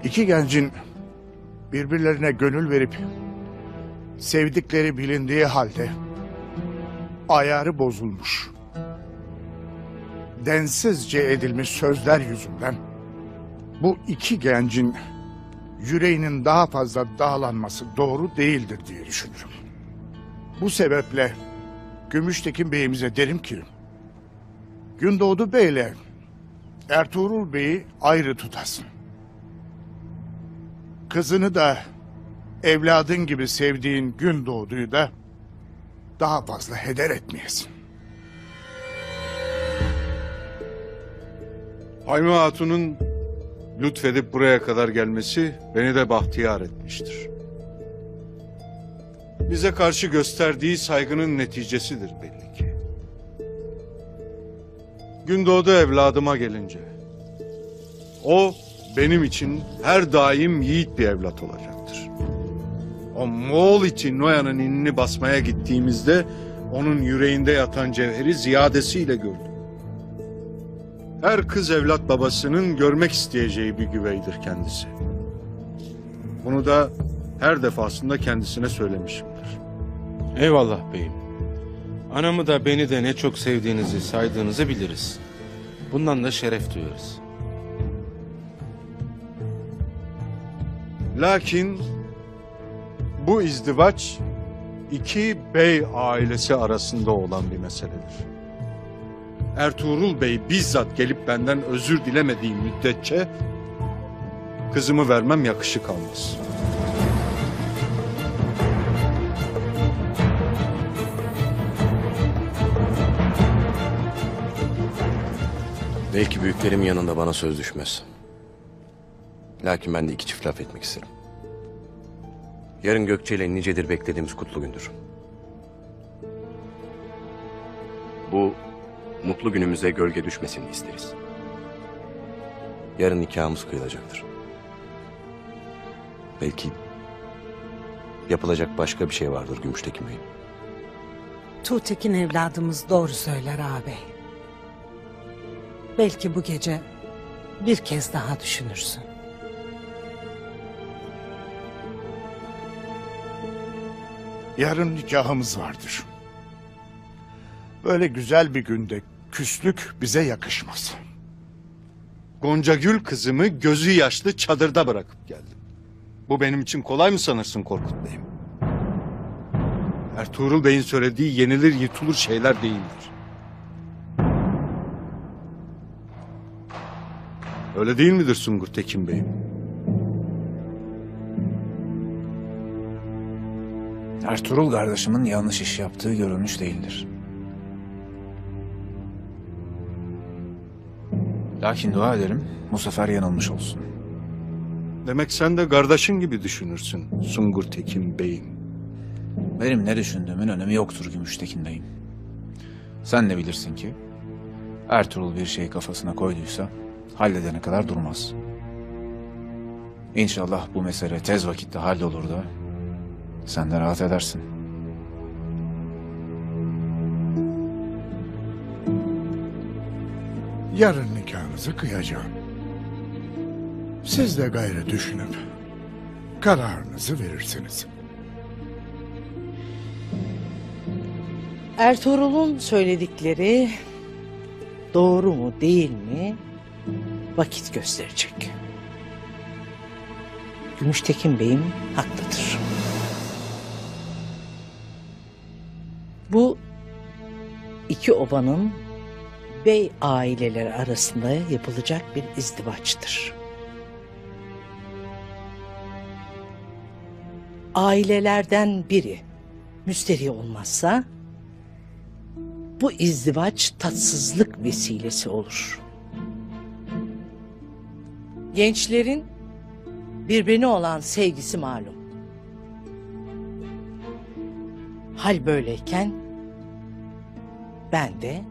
İki gencin birbirlerine gönül verip sevdikleri bilindiği halde ayarı bozulmuş, densizce edilmiş sözler yüzünden bu iki gencin yüreğinin daha fazla dağlanması doğru değildir diye düşünürüm. Bu sebeple Gümüştekin Bey'imize derim ki, Gündoğdu Bey'le Ertuğrul Bey'i ayrı tutasın. Kızını da evladın gibi sevdiğin Gündoğdu'yu da daha fazla heder etmeyesin. Haymi Hatun'un lütfedip buraya kadar gelmesi beni de bahtiyar etmiştir. Bize karşı gösterdiği saygının neticesidir belli ki. Gündoğdu evladıma gelince, o benim için her daim yiğit bir evlat olacaktır. O Moğol iti Noyan'ın inini basmaya gittiğimizde onun yüreğinde yatan cevheri ziyadesiyle gördüm. Her kız evlat babasının görmek isteyeceği bir güveydir kendisi. Bunu da her defasında kendisine söylemişimdir. Eyvallah beyim. Anamı da beni de ne çok sevdiğinizi, saydığınızı biliriz. Bundan da şeref duyarız. Lakin bu izdivaç iki bey ailesi arasında olan bir meseledir. Ertuğrul Bey bizzat gelip benden özür dilemediği müddetçe kızımı vermem yakışık almaz. Belki büyüklerimin yanında bana söz düşmez. Lakin ben de iki çift laf etmek isterim. Yarın Gökçe ile nicedir beklediğimiz kutlu gündür. Bu mutlu günümüze gölge düşmesini isteriz. Yarın nikahımız kıyılacaktır. Belki yapılacak başka bir şey vardır Gümüştekin Bey. Tuğtekin evladımız doğru söyler ağabey. Belki bu gece bir kez daha düşünürsün. Yarın nikahımız vardır. Böyle güzel bir günde küslük bize yakışmaz. Goncagül kızımı gözü yaşlı çadırda bırakıp geldim. Bu benim için kolay mı sanırsın Korkut Bey'im? Ertuğrul Bey'in söylediği yenilir yutulur şeyler değildir. Öyle değil midir Sungur Tekin Bey'im? Ertuğrul kardeşimin yanlış iş yaptığı görülmüş değildir. Lakin dua ederim bu sefer yanılmış olsun. Demek sen de kardeşin gibi düşünürsün Sungur Tekin Bey'im. Benim ne düşündüğümün önemi yoktur Gümüştekin Bey'im. Sen de bilirsin ki Ertuğrul bir şeyi kafasına koyduysa halledene kadar durmaz. İnşallah bu mesele tez vakitte hallolur da sen de rahat edersin. Yarın nikahınızı kıyacağım. Siz de gayrı düşünüp kararınızı verirsiniz. Ertuğrul'un söyledikleri doğru mu değil mi vakit gösterecek. Gümüştekin Bey'im haklıdır. Bu iki obanın bey aileleri arasında yapılacak bir izdivaçtır. Ailelerden biri müsterih olmazsa bu izdivaç tatsızlık vesilesi olur. Gençlerin birbirine olan sevgisi malum. Hal böyleyken ben de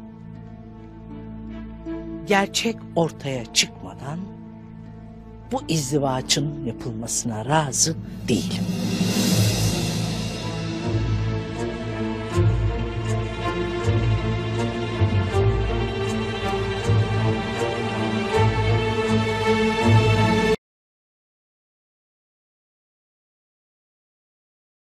gerçek ortaya çıkmadan bu izdivaçın yapılmasına razı değilim.